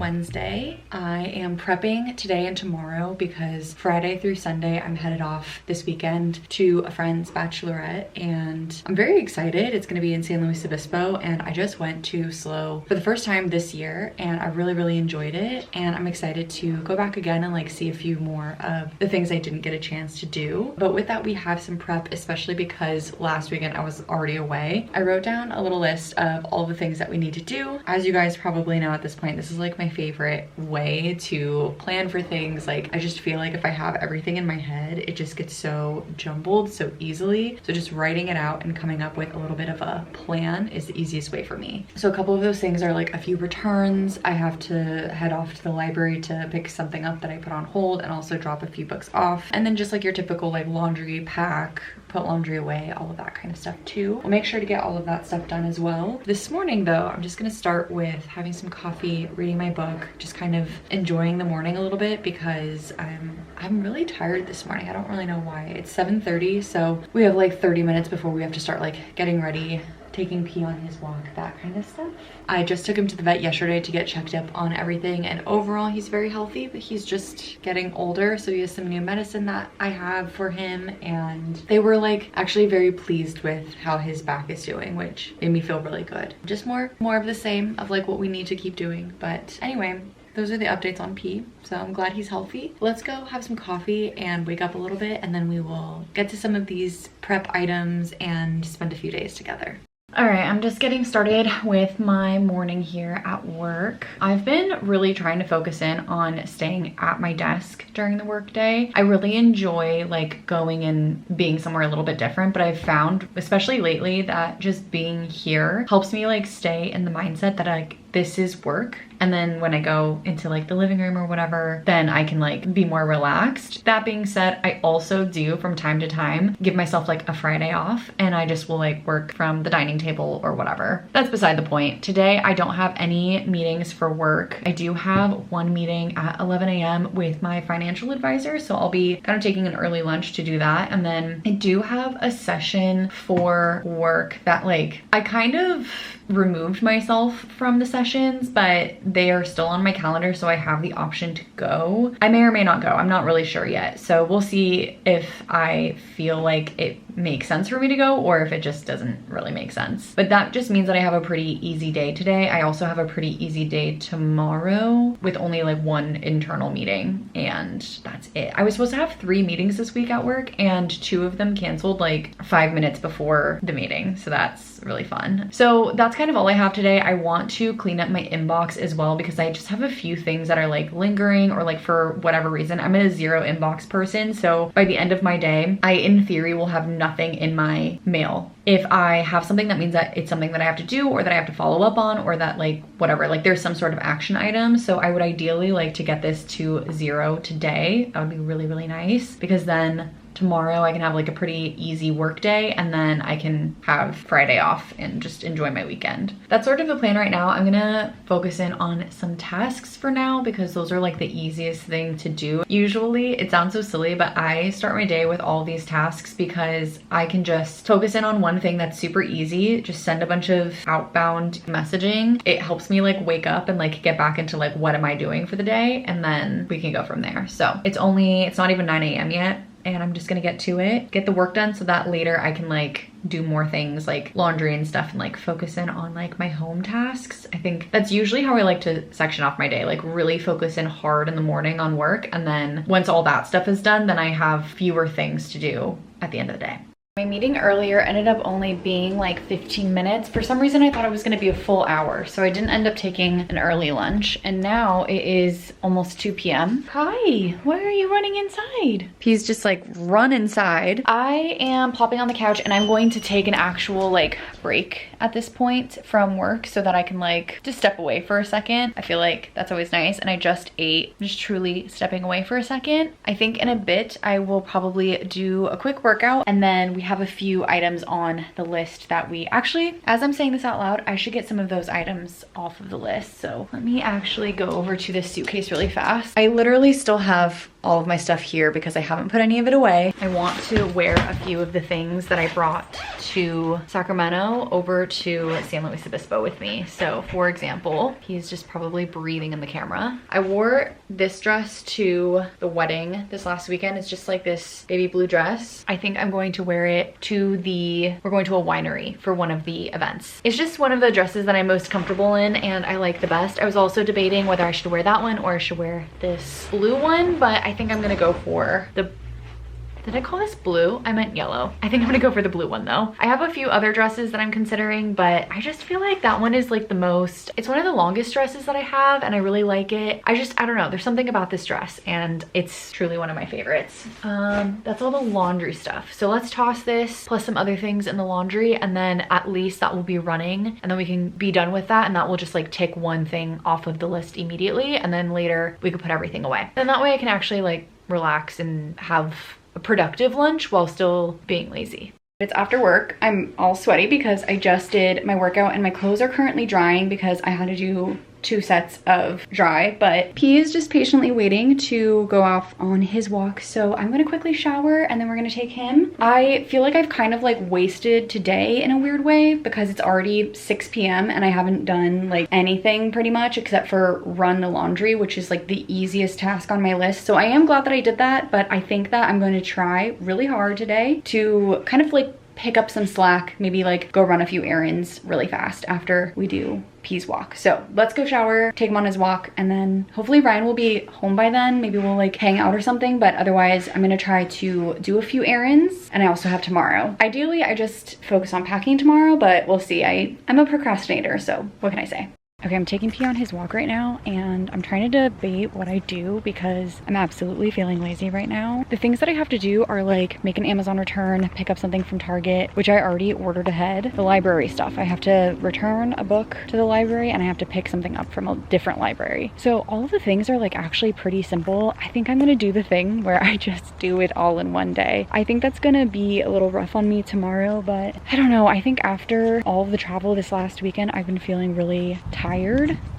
Wednesday. I am prepping today and tomorrow because Friday through Sunday I'm headed off this weekend to a friend's bachelorette, and I'm very excited. It's going to be in San Luis Obispo, and I just went to SLO for the first time this year and I really enjoyed it, and I'm excited to go back again and like see a few more of the things I didn't get a chance to do. But with that, we have some prep, especially because last weekend I was already away. I wrote down a little list of all the things that we need to do. As you guys probably know at this point, this is like my favorite way to plan for things. Like, I just feel like if I have everything in my head, it just gets so jumbled so easily. So just writing it out and coming up with a little bit of a plan is the easiest way for me. So a couple of those things are like a few returns. I have to head off to the library to pick something up that I put on hold and also drop a few books off. And then just like your typical like laundry pack, put laundry away, all of that kind of stuff too. I'll make sure to get all of that stuff done as well. This morning though, I'm just gonna start with having some coffee, reading my book, just kind of enjoying the morning a little bit because I'm really tired this morning. I don't really know why. It's 7:30, so we have like 30 minutes before we have to start like getting ready, taking P on his walk, that kind of stuff. I just took him to the vet yesterday to get checked up on everything, and overall he's very healthy, but he's just getting older, so he has some new medicine that I have for him, and they were like actually very pleased with how his back is doing, which made me feel really good. Just more of the same of like what we need to keep doing. But anyway, those are the updates on P, so I'm glad he's healthy. Let's go have some coffee and wake up a little bit, and then we will get to some of these prep items and spend a few days together. All right, I'm just getting started with my morning here at work. I've been really trying to focus in on staying at my desk during the workday. I really enjoy like going and being somewhere a little bit different, but I've found, especially lately, that just being here helps me like stay in the mindset that like this is work. And then when I go into like the living room or whatever, then I can like be more relaxed. That being said, I also do from time to time give myself like a Friday off, and I just will like work from the dining table or whatever. That's beside the point. Today, I don't have any meetings for work. I do have one meeting at 11 a.m. with my financial advisor, so I'll be kind of taking an early lunch to do that. And then I do have a session for work that like I kind of removed myself from the sessions, but they are still on my calendar, so I have the option to go. I may or may not go. I'm not really sure yet. So we'll see if I feel like it makes sense for me to go or if it just doesn't really make sense. But that just means that I have a pretty easy day today. I also have a pretty easy day tomorrow with only like one internal meeting, and that's it. I was supposed to have 3 meetings this week at work, and 2 of them canceled like 5 minutes before the meeting. So that's really fun. So that's kind of all I have today. I want to clean up my inbox as well because I just have a few things that are like lingering, or like for whatever reason, I'm a 0 inbox person. So by the end of my day, I in theory will have nothing in my mail. If I have something, that means that it's something that I have to do or that I have to follow up on, or that like whatever, like there's some sort of action item. So I would ideally like to get this to 0 today. That would be really nice, because then tomorrow I can have like a pretty easy work day, and then I can have Friday off and just enjoy my weekend. That's sort of the plan right now. I'm gonna focus in on some tasks for now because those are like the easiest thing to do. Usually, it sounds so silly, but I start my day with all these tasks because I can just focus in on one thing that's super easy, just send a bunch of outbound messaging. It helps me like wake up and like get back into like what am I doing for the day, and then we can go from there. So it's not even 9 a.m. yet, and I'm just gonna get to it, get the work done so that later I can like do more things like laundry and stuff and like focus in on like my home tasks. I think that's usually how I like to section off my day, like really focus in hard in the morning on work, and then once all that stuff is done, then I have fewer things to do at the end of the day. My meeting earlier ended up only being like 15 minutes. For some reason, I thought it was gonna be a full hour, so I didn't end up taking an early lunch. And now it is almost 2 p.m. Hi, why are you running inside? He's just like run inside. I am plopping on the couch, and I'm going to take an actual like break at this point from work so that I can like just step away for a second. I feel like that's always nice. And I just ate, just truly stepping away for a second. I think in a bit, I will probably do a quick workout, and then we have a few items on the list that we actually, as I'm saying this out loud, I should get some of those items off of the list. So let me actually go over to this suitcase really fast. I literally still have all of my stuff here because I haven't put any of it away. I want to wear a few of the things that I brought to Sacramento over to San Luis Obispo with me. So for example, he's just probably breathing in the camera. I wore this dress to the wedding this last weekend. It's just like this baby blue dress. I think I'm going to wear it to we're going to a winery for one of the events. It's just one of the dresses that I'm most comfortable in and I like the best. I was also debating whether I should wear that one or I should wear this blue one, but I think I'm gonna go for the Did I call this blue? I meant yellow. I think I'm gonna go for the blue one though. I have a few other dresses that I'm considering, but I just feel like that one is like the most, it's one of the longest dresses that I have and I really like it. I don't know, there's something about this dress and it's truly one of my favorites. That's all the laundry stuff. So let's toss this plus some other things in the laundry and then at least that will be running and then we can be done with that and that will just like take one thing off of the list immediately and then later we could put everything away. And that way I can actually like relax and have a productive lunch while still being lazy. It's after work. I'm all sweaty because I just did my workout and my clothes are currently drying because I had to do 2 sets of dry, but P is just patiently waiting to go off on his walk. So I'm gonna quickly shower and then we're gonna take him. I feel like I've kind of like wasted today in a weird way because it's already 6 p.m. and I haven't done like anything pretty much except for run the laundry, which is like the easiest task on my list. So I am glad that I did that, but I think that I'm going to try really hard today to kind of like pick up some slack, maybe like go run a few errands really fast after we do P's walk. So let's go shower, take him on his walk, and then hopefully Ryan will be home by then. Maybe we'll like hang out or something, but otherwise I'm gonna try to do a few errands and I also have tomorrow. Ideally, I just focus on packing tomorrow, but we'll see. I'm a procrastinator, so what can I say? Okay, I'm taking P on his walk right now and I'm trying to debate what I do because I'm absolutely feeling lazy right now. The things that I have to do are like make an Amazon return, pick up something from Target, which I already ordered ahead. The library stuff, I have to return a book to the library and I have to pick something up from a different library. So all of the things are like actually pretty simple. I think I'm gonna do the thing where I just do it all in one day. I think that's gonna be a little rough on me tomorrow, but I don't know. I think after all of the travel this last weekend, I've been feeling really tired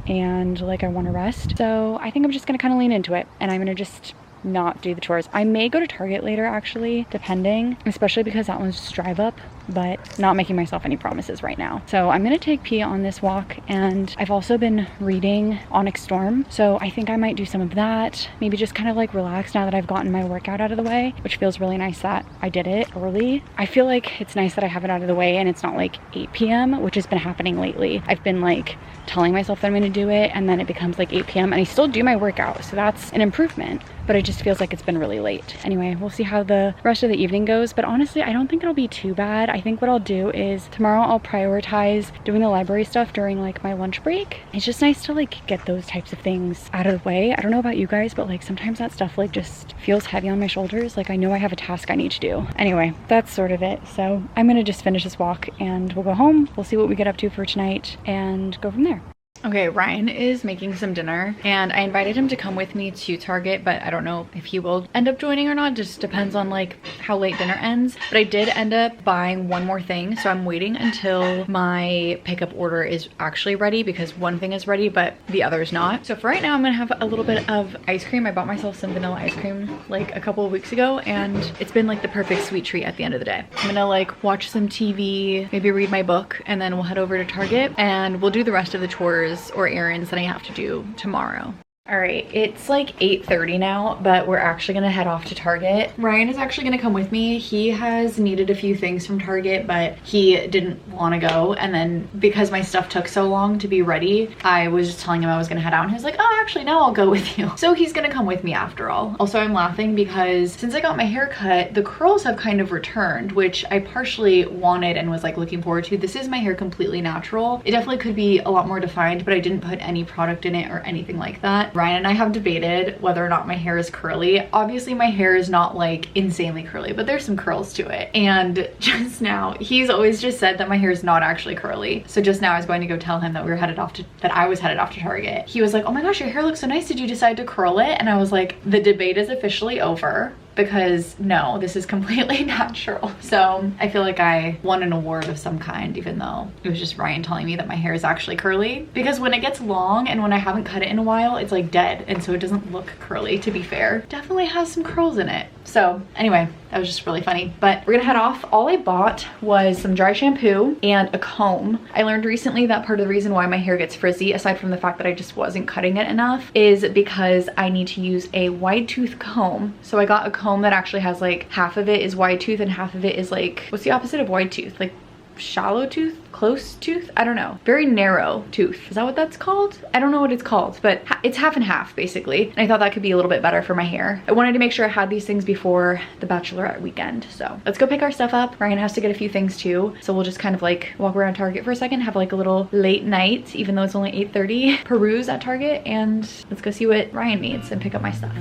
and like I want to rest. So I think I'm just gonna kind of lean into it and I'm gonna just not do the chores. I may go to Target later actually, depending, especially because that one's just drive up, but not making myself any promises right now. So I'm gonna take P on this walk and I've also been reading Onyx Storm. So I think I might do some of that, maybe just kind of like relax now that I've gotten my workout out of the way, which feels really nice that I did it early. I feel like it's nice that I have it out of the way and it's not like 8 p.m., which has been happening lately. I've been like telling myself that I'm gonna do it and then it becomes like 8 p.m. and I still do my workout. So that's an improvement, but it just feels like it's been really late. Anyway, we'll see how the rest of the evening goes, but honestly, I don't think it'll be too bad. I think what I'll do is tomorrow I'll prioritize doing the library stuff during like my lunch break. It's just nice to like get those types of things out of the way. I don't know about you guys, but like sometimes that stuff like just feels heavy on my shoulders. Like I know I have a task I need to do. Anyway, that's sort of it. So I'm gonna just finish this walk and we'll go home. We'll see what we get up to for tonight and go from there. Okay, Ryan is making some dinner and I invited him to come with me to Target, but I don't know if he will end up joining or not. Just depends on like how late dinner ends. But I did end up buying one more thing. So I'm waiting until my pickup order is actually ready because one thing is ready, but the other is not. So for right now, I'm gonna have a little bit of ice cream. I bought myself some vanilla ice cream like a couple of weeks ago and it's been like the perfect sweet treat at the end of the day. I'm gonna like watch some TV, maybe read my book, and then we'll head over to Target and we'll do the rest of the chores or errands that I have to do tomorrow. All right, it's like 8:30 now, but we're actually gonna head off to Target. Ryan is actually gonna come with me. He has needed a few things from Target, but he didn't wanna go. And then because my stuff took so long to be ready, I was just telling him I was gonna head out and he was like, oh, actually no, I'll go with you. So he's gonna come with me after all. Also, I'm laughing because since I got my hair cut, the curls have kind of returned, which I partially wanted and was like looking forward to. This is my hair completely natural. It definitely could be a lot more defined, but I didn't put any product in it or anything like that. Ryan and I have debated whether or not my hair is curly. Obviously my hair is not like insanely curly, but there's some curls to it. And just now, he's always just said that my hair is not actually curly. So just now I was going to go tell him that I was headed off to Target. He was like, oh my gosh, your hair looks so nice. Did you decide to curl it? And I was like, the debate is officially over. because no, this is completely natural. So I feel like I won an award of some kind, even though it was just Ryan telling me that my hair is actually curly, because when it gets long and when I haven't cut it in a while, it's like dead, and so it doesn't look curly, to be fair. Definitely has some curls in it. So anyway, that was just really funny, but we're gonna head off. All I bought was some dry shampoo and a comb. I learned recently that part of the reason why my hair gets frizzy, aside from the fact that I just wasn't cutting it enough, is because I need to use a wide tooth comb. So I got a comb that actually has like half of it is wide tooth and half of it is like, what's the opposite of wide tooth? Like shallow tooth? Close tooth? I don't know. Very narrow tooth. Is that what that's called? I don't know what it's called, but it's half and half basically. And I thought that could be a little bit better for my hair. I wanted to make sure I had these things before the bachelorette weekend. So let's go pick our stuff up. Ryan has to get a few things too. So we'll just kind of like walk around Target for a second, have like a little late night, even though it's only 8:30, peruse at Target, and let's go see what Ryan needs and pick up my stuff.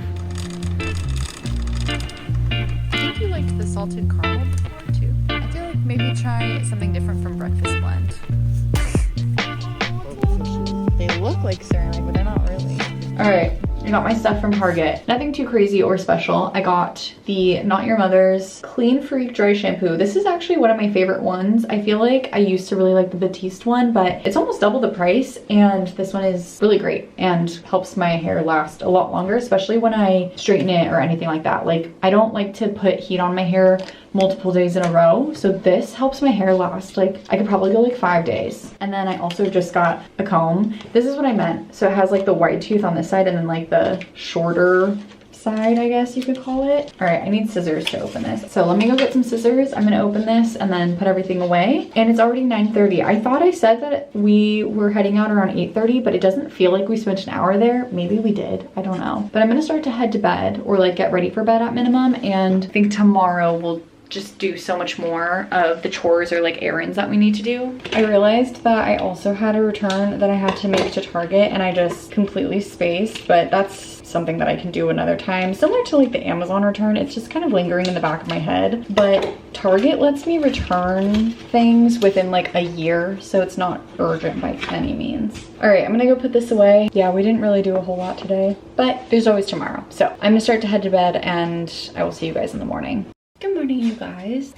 I think you liked the salted caramel before too. I feel like maybe try something different from Breakfast Blend. They look like ceramic, but they're not really. All right, I got my stuff from Target. Nothing too crazy or special. I got the Not Your Mother's Clean Freak Dry Shampoo. This is actually one of my favorite ones. I feel like I used to really like the Batiste one, but it's almost double the price, and this one is really great and helps my hair last a lot longer, especially when I straighten it or anything like that. Like, I don't like to put heat on my hair multiple days in a row, so this helps my hair last, like, I could probably go like 5 days. And then I also just got a comb. This is what I meant. So it has like the wide tooth on this side and then like the shorter side, I guess you could call it. All right, I need scissors to open this. So let me go get some scissors. I'm gonna open this and then put everything away. And it's already 9:30. I thought I said that we were heading out around 8:30, but it doesn't feel like we spent an hour there. Maybe we did, I don't know. But I'm gonna start to head to bed, or like get ready for bed at minimum. And I think tomorrow we'll just do so much more of the chores or like errands that we need to do. I realized that I also had a return that I had to make to Target, and I just completely spaced, but that's something that I can do another time. Similar to like the Amazon return, it's just kind of lingering in the back of my head. But Target lets me return things within like a year, so it's not urgent by any means. All right, I'm gonna go put this away. Yeah, we didn't really do a whole lot today, but there's always tomorrow. So I'm gonna start to head to bed, and I will see you guys in the morning. Good morning, you guys.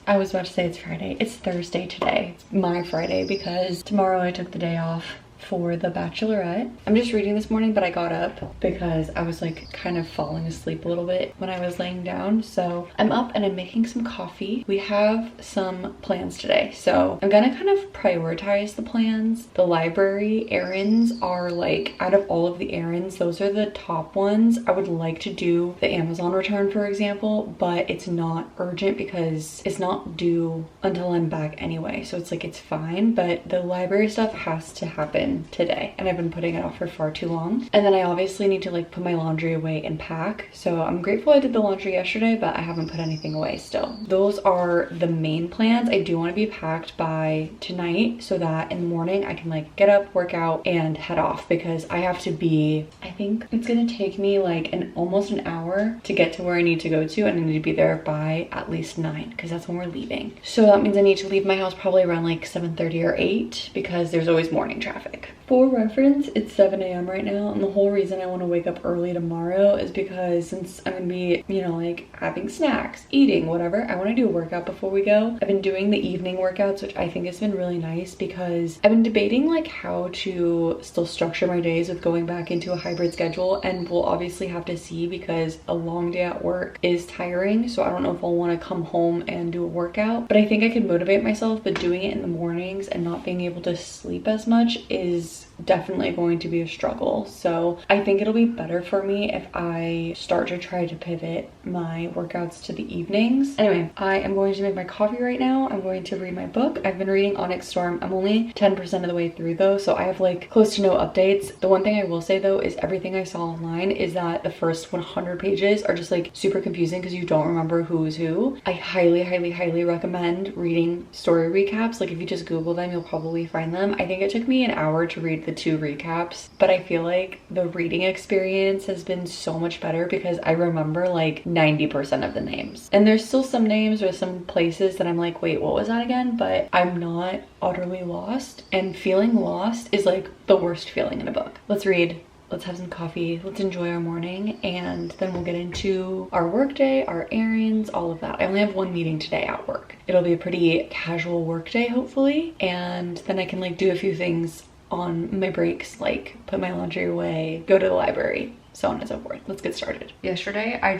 I was about to say it's Friday. It's Thursday today. It's my Friday because tomorrow I took the day off for the bachelorette. I'm just reading this morning, but I got up because I was like kind of falling asleep a little bit when I was laying down. So I'm up and I'm making some coffee. We have some plans today, so I'm gonna kind of prioritize the plans. The library errands are like, out of all of the errands, those are the top ones. I would like to do the Amazon return, for example, but it's not urgent because it's not due until I'm back anyway. So it's like, it's fine, but the library stuff has to happen today, and I've been putting it off for far too long. And then I obviously need to like put my laundry away and pack. So I'm grateful I did the laundry yesterday, but I haven't put anything away still. Those are the main plans. I do want to be packed by tonight so that in the morning I can like get up, work out, and head off, because I have to be, I think it's gonna take me like almost an hour to get to where I need to go to, and I need to be there by at least 9 because that's when we're leaving. So that means I need to leave my house probably around like 7:30 or 8 because there's always morning traffic. For reference, it's 7 a.m. right now, and the whole reason I want to wake up early tomorrow is because since I'm gonna be, you know, like having snacks, eating, whatever, I want to do a workout before we go. I've been doing the evening workouts, which I think has been really nice because I've been debating like how to still structure my days with going back into a hybrid schedule, and we'll obviously have to see because a long day at work is tiring. So I don't know if I'll want to come home and do a workout, but I think I can motivate myself. But doing it in the mornings and not being able to sleep as much is definitely going to be a struggle. So I think it'll be better for me if I start to try to pivot my workouts to the evenings. Anyway, I am going to make my coffee right now. I'm going to read my book. I've been reading Onyx Storm. I'm only 10% of the way through though, so I have like close to no updates. The one thing I will say though is everything I saw online is that the first 100 pages are just like super confusing because you don't remember who's who. I highly, highly, highly recommend reading story recaps. Like if you just Google them, you'll probably find them. I think it took me an hour to read the 2 recaps, but I feel like the reading experience has been so much better because I remember like 90% of the names. And there's still some names or some places that I'm like, wait, what was that again? But I'm not utterly lost, and feeling lost is like the worst feeling in a book. Let's read let's have some coffee, let's enjoy our morning, and then we'll get into our work day, our errands, all of that. I only have one meeting today at work. It'll be a pretty casual work day, hopefully, and then I can like do a few things on my breaks, like put my laundry away, go to the library, so on and so forth. Let's get started. Yesterday I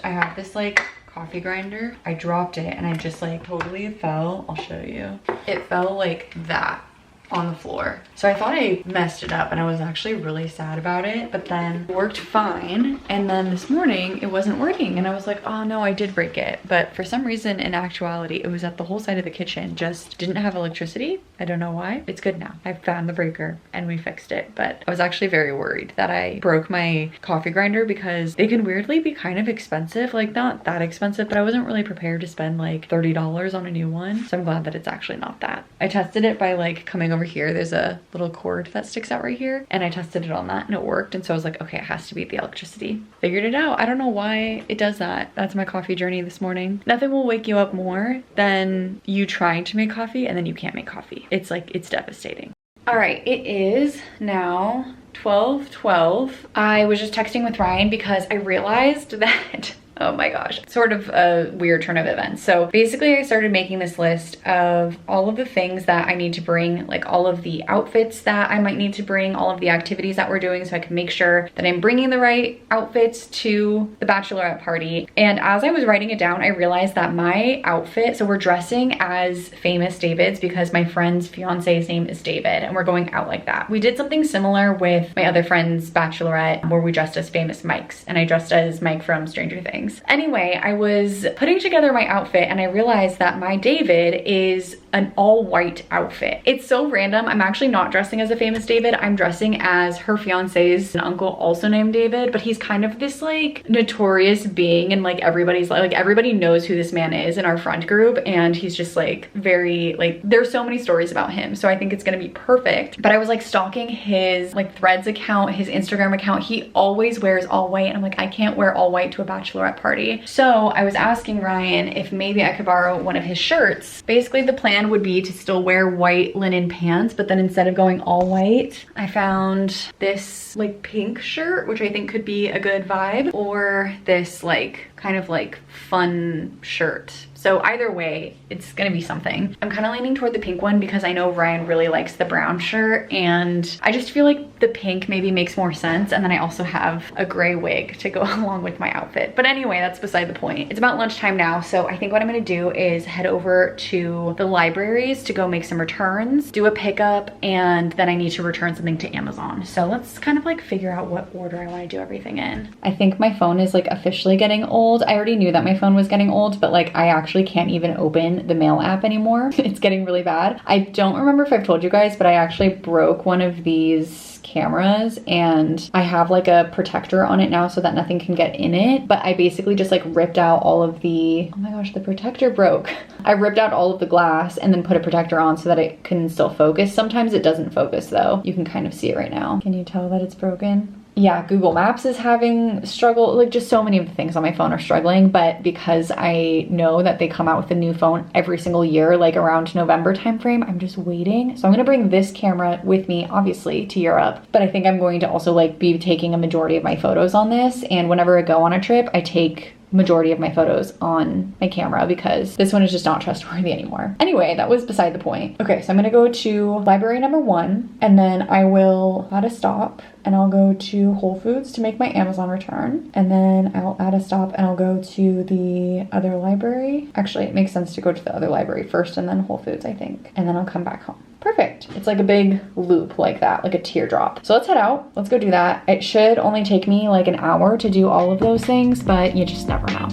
have this like coffee grinder. I dropped it and I just like totally fell. I'll show you. It fell like that on the floor. So I thought I messed it up and I was actually really sad about it, but then it worked fine. And then this morning it wasn't working and I was like, oh no, I did break it. But for some reason, in actuality, it was at the whole side of the kitchen, just didn't have electricity. I don't know why. It's good now. I found the breaker and we fixed it. But I was actually very worried that I broke my coffee grinder because they can weirdly be kind of expensive. Like not that expensive, but I wasn't really prepared to spend like $30 on a new one. So I'm glad that it's actually not that. I tested it by like coming over here. There's a little cord that sticks out right here and I tested it on that and it worked. And so I was like, okay, it has to be the electricity. Figured it out. I don't know why it does that. That's my coffee journey this morning. Nothing will wake you up more than you trying to make coffee and then you can't make coffee. It's like, it's devastating. All right, it is now 12:12. I was just texting with Ryan because I realized that oh my gosh, sort of a weird turn of events. So basically I started making this list of all of the things that I need to bring, like all of the outfits that I might need to bring, all of the activities that we're doing so I can make sure that I'm bringing the right outfits to the bachelorette party. And as I was writing it down, I realized that my outfit, so we're dressing as famous Davids because my friend's fiance's name is David and we're going out like that. We did something similar with my other friend's bachelorette where we dressed as famous Mikes and I dressed as Mike from Stranger Things. Anyway, I was putting together my outfit and I realized that my David is an all white outfit. It's so random. I'm actually not dressing as a famous David. I'm dressing as her fiance's uncle, also named David, but he's kind of this like notorious being and like everybody's like everybody knows who this man is in our friend group and he's just like very like there's so many stories about him. So I think it's gonna be perfect. But I was like stalking his like Threads account, his Instagram account. He always wears all white and I'm like, I can't wear all white to a bachelorette party. So I was asking Ryan if maybe I could borrow one of his shirts. Basically the plan would be to still wear white linen pants, but then instead of going all white, I found this like pink shirt, which I think could be a good vibe, or this like kind of like fun shirt. So either way, it's gonna be something. I'm kind of leaning toward the pink one because I know Ryan really likes the brown shirt and I just feel like the pink maybe makes more sense. And then I also have a gray wig to go along with my outfit. But anyway, that's beside the point. It's about lunchtime now. So I think what I'm gonna do is head over to the libraries to go make some returns, do a pickup, and then I need to return something to Amazon. So let's kind of like figure out what order I wanna do everything in. I think my phone is like officially getting old. I already knew that my phone was getting old, but like I actually can't even open the mail app anymore. It's getting really bad. I don't remember if I've told you guys, but I actually broke one of these cameras and I have like a protector on it now so that nothing can get in it. But I basically just like ripped out all of the, oh my gosh, the protector broke. I ripped out all of the glass and then put a protector on so that it can still focus. Sometimes it doesn't focus though. You can kind of see it right now. Can you tell that it's broken? Yeah, Google Maps is having struggle, like just so many of the things on my phone are struggling, but because I know that they come out with a new phone every single year, like around November timeframe, I'm just waiting. So I'm gonna bring this camera with me, obviously, to Europe, but I think I'm going to also like be taking a majority of my photos on this, and whenever I go on a trip, I take majority of my photos on my camera because this one is just not trustworthy anymore. Anyway, that was beside the point. Okay, so I'm gonna go to library number 1 and then I will add a stop and I'll go to Whole Foods to make my Amazon return. And then I'll add a stop and I'll go to the other library. Actually, it makes sense to go to the other library first and then Whole Foods, I think. And then I'll come back home. Perfect. It's like a big loop like that, like a teardrop. So let's head out. Let's go do that. It should only take me like an hour to do all of those things, but you just never know.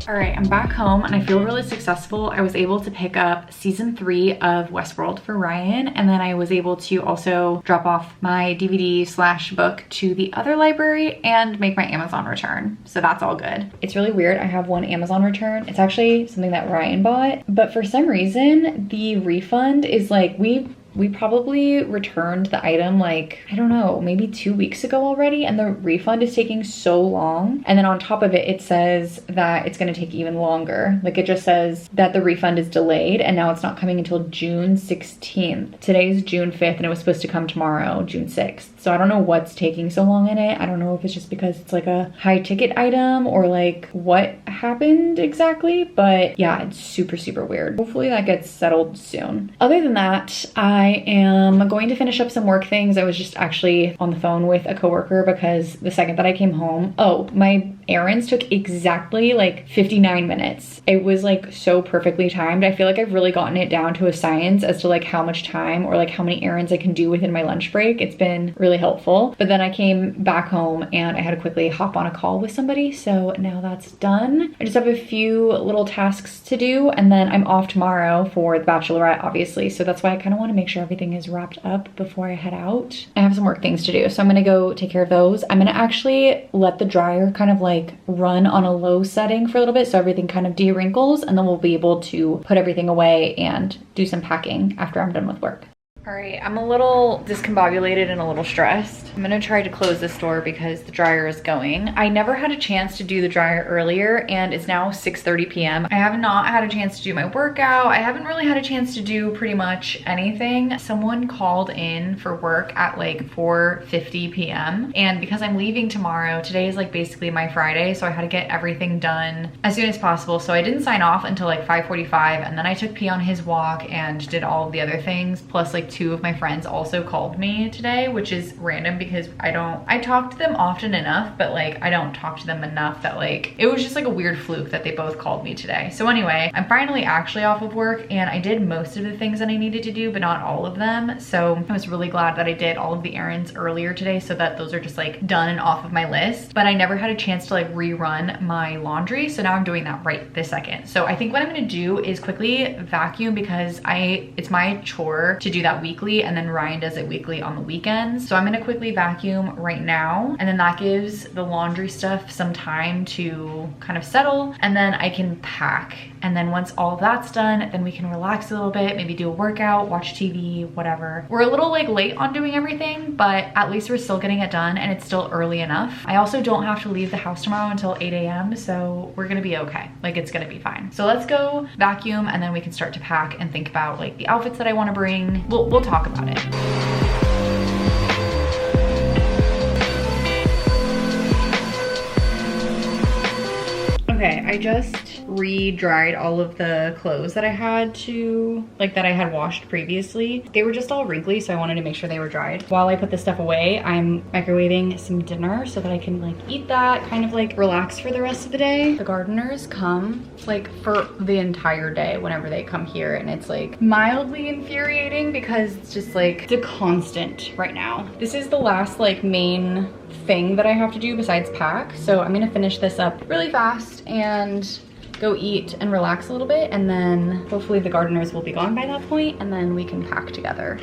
All right, I'm back home and I feel really successful. I was able to pick up season 3 of Westworld for Ryan, and then I was able to also drop off my DVD/book to the other library and make my Amazon return. So that's all good. It's really weird. I have one Amazon return. It's actually something that Ryan bought, but for some reason the refund is like, we probably returned the item like, I don't know, maybe 2 weeks ago already, and the refund is taking so long. And then on top of it, it says that it's gonna take even longer. Like, it just says that the refund is delayed and now it's not coming until June 16th. Today's June 5th and it was supposed to come tomorrow, June 6th. So I don't know what's taking so long in it. I don't know if it's just because it's like a high ticket item or like what happened exactly, but yeah, it's super, super weird. Hopefully that gets settled soon. Other than that, I am going to finish up some work things. I was just actually on the phone with a coworker because the second that I came home, my errands took exactly like 59 minutes. It was like so perfectly timed. I feel like I've really gotten it down to a science as to like how much time or like how many errands I can do within my lunch break. It's been really helpful. But then I came back home and I had to quickly hop on a call with somebody. So now that's done. I just have a few little tasks to do and then I'm off tomorrow for the bachelorette, obviously. So that's why I kind of want to make sure everything is wrapped up before I head out. I have some work things to do. So I'm going to go take care of those. I'm going to actually let the dryer kind of like run on a low setting for a little bit so everything kind of de-wrinkles, and then we'll be able to put everything away and do some packing after I'm done with work. All right, I'm a little discombobulated and a little stressed. I'm gonna try to close this door because the dryer is going. I never had a chance to do the dryer earlier and it's now 6:30 p.m. I have not had a chance to do my workout. I haven't really had a chance to do pretty much anything. Someone called in for work at like 4:50 p.m. and because I'm leaving tomorrow, today is like basically my Friday, so I had to get everything done as soon as possible. So I didn't sign off until like 5:45 and then I took P on his walk and did all of the other things, plus like 2 of my friends also called me today, which is random because I talk to them often enough, but like I don't talk to them enough that like it was just like a weird fluke that they both called me today. So anyway, I'm finally actually off of work and I did most of the things that I needed to do, but not all of them. So I was really glad that I did all of the errands earlier today so that those are just like done and off of my list. But I never had a chance to like rerun my laundry, so now I'm doing that right this second. So I think what I'm gonna do is quickly vacuum because it's my chore to do that weekly, and then Ryan does it weekly on the weekends. So I'm gonna quickly vacuum right now, and then that gives the laundry stuff some time to kind of settle, and then I can pack. And then once all of that's done, then we can relax a little bit, maybe do a workout, watch TV, whatever. We're a little like late on doing everything, but at least we're still getting it done and it's still early enough. I also don't have to leave the house tomorrow until 8 a.m. so we're gonna be okay. Like, it's gonna be fine. So let's go vacuum and then we can start to pack and think about like the outfits that I wanna bring. We'll talk about it. Okay, I just re-dried all of the clothes that I had washed previously. They were just all wrinkly, so I wanted to make sure they were dried. While I put this stuff away, I'm microwaving some dinner so that I can like eat that, kind of like relax for the rest of the day. The gardeners come like for the entire day whenever they come here, and it's like mildly infuriating because it's just like it's a constant right now. This is the last like main thing that I have to do besides pack, so I'm gonna finish this up really fast and go eat and relax a little bit, and then hopefully the gardeners will be gone by that point and then we can pack together.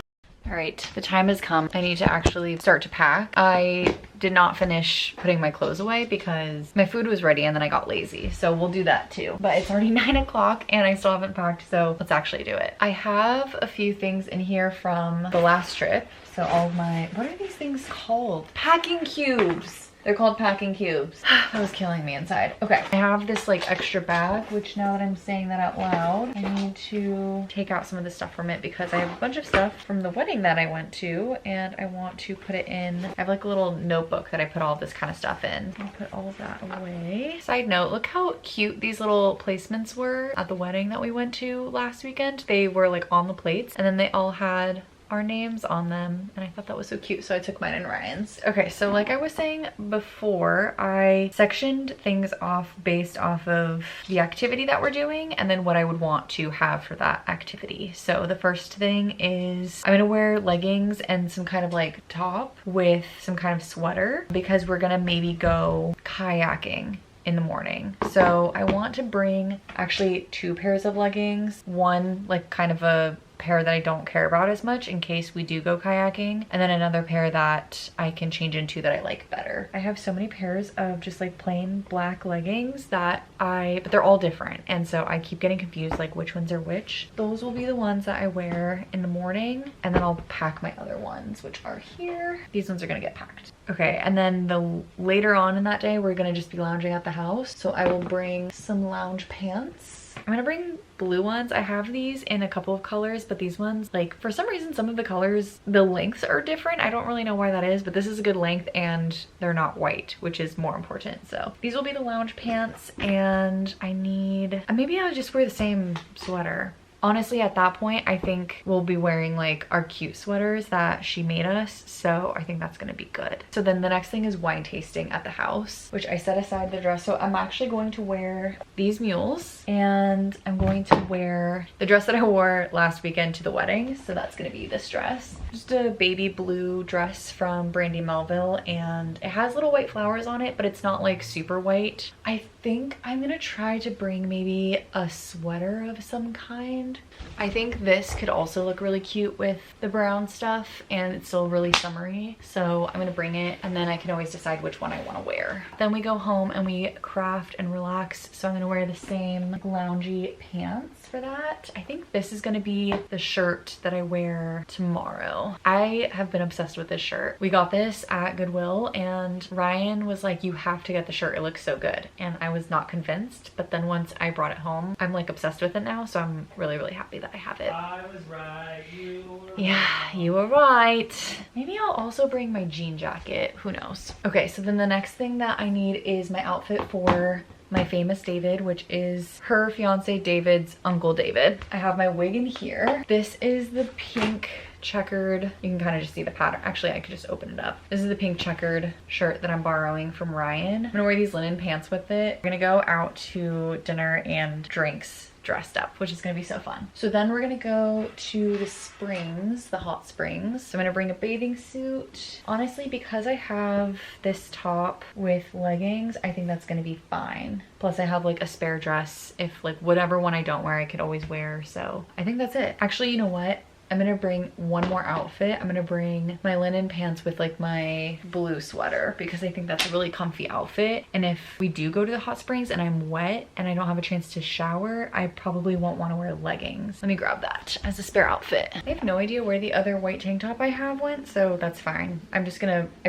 All right, the time has come. I need to actually start to pack. I did not finish putting my clothes away because my food was ready and then I got lazy. So we'll do that too. But it's already 9 o'clock and I still haven't packed, so let's actually do it. I have a few things in here from the last trip. So all of my, what are these things called? Packing cubes. They're called packing cubes. That was killing me inside. Okay, I have this like extra bag, which now that I'm saying that out loud, I need to take out some of the stuff from it because I have a bunch of stuff from the wedding that I went to and I want to put it in. I have like a little notebook that I put all this kind of stuff in. I'll put all of that away. Side note, look how cute these little placements were at the wedding that we went to last weekend. They were like on the plates and then they all had our names on them, and I thought that was so cute, so I took mine and Ryan's. Okay, so like I was saying before, I sectioned things off based off of the activity that we're doing and then what I would want to have for that activity. So the first thing is I'm gonna wear leggings and some kind of like top with some kind of sweater because we're gonna maybe go kayaking in the morning. So I want to bring actually 2 pairs of leggings, one like kind of a pair that I don't care about as much in case we do go kayaking, and then another pair that I can change into that I like better. I have so many pairs of just like plain black leggings but they're all different, and so I keep getting confused like which ones are which. Those will be the ones that I wear in the morning, and then I'll pack my other ones, which are here. These ones are gonna get packed. Okay, and then later on in that day, we're gonna just be lounging at the house, so I will bring some lounge pants. I'm gonna bring blue ones. I have these in a couple of colors, but these ones, like for some reason, some of the colors, the lengths are different. I don't really know why that is, but this is a good length and they're not white, which is more important. So these will be the lounge pants, and I need, maybe I'll just wear the same sweater. Honestly, at that point, I think we'll be wearing like our cute sweaters that she made us. So I think that's gonna be good. So then the next thing is wine tasting at the house, which I set aside the dress. So I'm actually going to wear these mules, and I'm going to wear the dress that I wore last weekend to the wedding. So that's gonna be this dress. Just a baby blue dress from Brandy Melville, and it has little white flowers on it, but it's not like super white. I think I'm gonna try to bring maybe a sweater of some kind. I think this could also look really cute with the brown stuff, and it's still really summery, so I'm gonna bring it, and then I can always decide which one I want to wear. Then we go home and we craft and relax, so I'm gonna wear the same like loungy pants for that. I think this is gonna be the shirt that I wear tomorrow. I have been obsessed with this shirt. We got this at Goodwill, and Ryan was like, you have to get the shirt, it looks so good, and I was not convinced, but then once I brought it home, I'm like obsessed with it now, so I'm really happy that I have it. I was right, you were Yeah, wrong. you were right. Maybe I'll also bring my jean jacket, who knows. Okay, so then the next thing that I need is my outfit for my famous David, which is her fiance David's uncle David. I have my wig in here. This is the pink checkered, you can kind of just see the pattern. Actually, I could just open it up. This is the pink checkered shirt that I'm borrowing from Ryan. I'm gonna wear these linen pants with it. We're gonna go out to dinner and drinks dressed up, which is gonna be so fun. So then we're gonna go to the springs, the hot springs. So I'm gonna bring a bathing suit. Honestly, because I have this top with leggings, I think that's gonna be fine. Plus I have like a spare dress. If like whatever one I don't wear, I could always wear. So I think that's it. Actually, you know what? I'm gonna bring one more outfit. I'm gonna bring my linen pants with like my blue sweater, because I think that's a really comfy outfit. And if we do go to the hot springs and I'm wet and I don't have a chance to shower, I probably won't want to wear leggings. Let me grab that as a spare outfit. I have no idea where the other white tank top I have went, so that's fine. I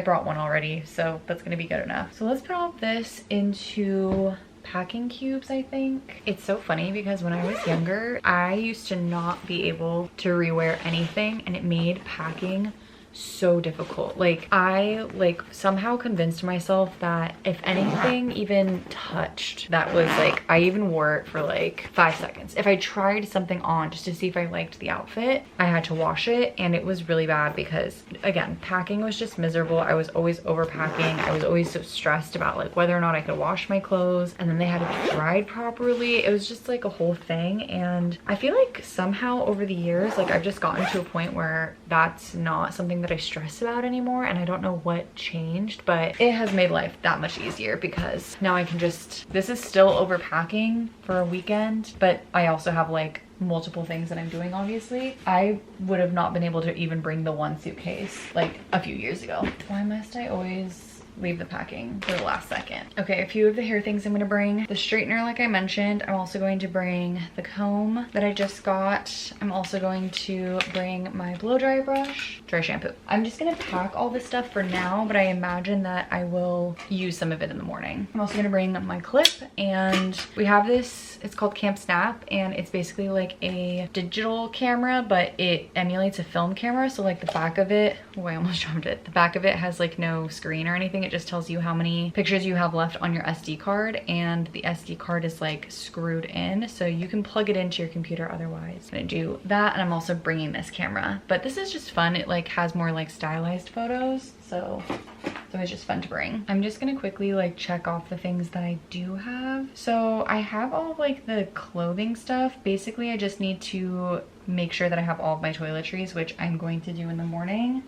brought one already, so that's gonna be good enough. So let's put all this into packing cubes, I think. It's so funny because when I was younger, I used to not be able to rewear anything, and it made packing so difficult. Like I somehow convinced myself that if anything even touched, that was like, I even wore it for like 5 seconds. If I tried something on just to see if I liked the outfit, I had to wash it, and it was really bad because again, packing was just miserable. I was always overpacking. I was always so stressed about like whether or not I could wash my clothes, and then they had to be dried properly. It was just like a whole thing, and I feel like somehow over the years, like I've just gotten to a point where that's not something that I stress about anymore, and I don't know what changed, but it has made life that much easier because now I can just, this is still overpacking for a weekend, but I also have like multiple things that I'm doing. Obviously I would have not been able to even bring the one suitcase like a few years ago. Why must I always leave the packing for the last second? Okay, a few of the hair things I'm gonna bring. The straightener, like I mentioned. I'm also going to bring the comb that I just got. I'm also going to bring my blow dry brush, dry shampoo. I'm just gonna pack all this stuff for now, but I imagine that I will use some of it in the morning. I'm also gonna bring my clip, and we have this, it's called Camp Snap, and it's basically like a digital camera, but it emulates a film camera. So like the back of it, oh, I almost dropped it. The back of it has like no screen or anything. It just tells you how many pictures you have left on your SD card, and the SD card is like screwed in, so you can plug it into your computer otherwise. I'm gonna do that, and I'm also bringing this camera, but this is just fun. It like has more like stylized photos, so it's always just fun to bring. I'm just gonna quickly like check off the things that I do have. So I have all of, like the clothing stuff. Basically I just need to make sure that I have all of my toiletries, which I'm going to do in the morning.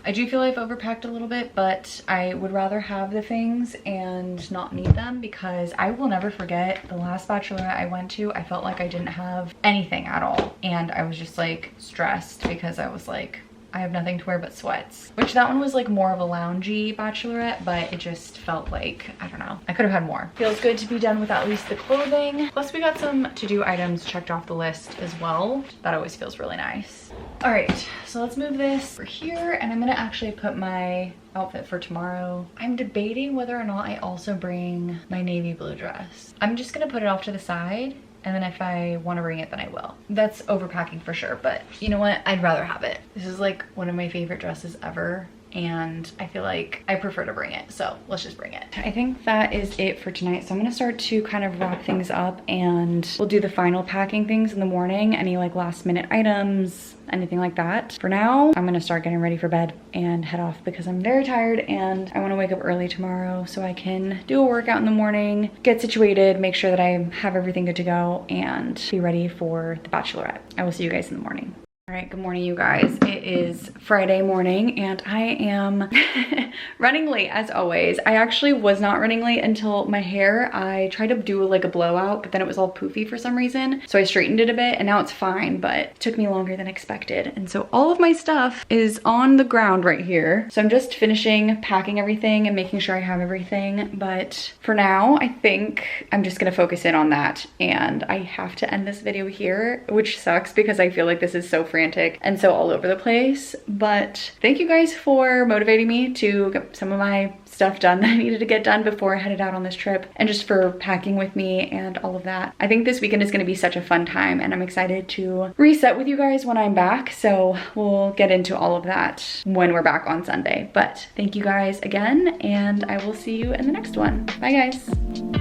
I I do feel I've overpacked a little bit, but I would rather have the things and not need them, because I will never forget the last bachelorette I went to. I felt like I didn't have anything at all, and I was just like stressed because I was like, I have nothing to wear but sweats, which that one was like more of a loungy bachelorette, but it just felt like, I don't know, I could have had more. Feels good to be done with at least the clothing. Plus we got some to-do items checked off the list as well. That always feels really nice. All right, so let's move this over here, and I'm gonna actually put my outfit for tomorrow. I'm debating whether or not I also bring my navy blue dress. I'm just gonna put it off to the side, and then if I want to bring it, then I will. That's overpacking for sure, but you know what? I'd rather have it. This is like one of my favorite dresses ever, and I feel like I prefer to bring it, so let's just bring it. I think that is it for tonight, so I'm gonna start to kind of wrap things up, and we'll do the final packing things in the morning, any like last minute items, anything like that. For now, I'm gonna start getting ready for bed and head off because I'm very tired and I wanna wake up early tomorrow so I can do a workout in the morning, get situated, make sure that I have everything good to go, and be ready for the bachelorette. I will see you guys in the morning. All right, good morning, you guys. It is Friday morning and I am running late as always. I actually was not running late until my hair, I tried to do like a blowout, but then it was all poofy for some reason. So I straightened it a bit and now it's fine, but it took me longer than expected. And so all of my stuff is on the ground right here. So I'm just finishing packing everything and making sure I have everything. But for now, I think I'm just gonna focus in on that. And I have to end this video here, which sucks because I feel like this is so frantic and so all over the place, but thank you guys for motivating me to get some of my stuff done that I needed to get done before I headed out on this trip, and just for packing with me and all of that. I think this weekend is going to be such a fun time and I'm excited to reset with you guys when I'm back, so we'll get into all of that when we're back on Sunday. But thank you guys again, and I will see you in the next one. Bye guys.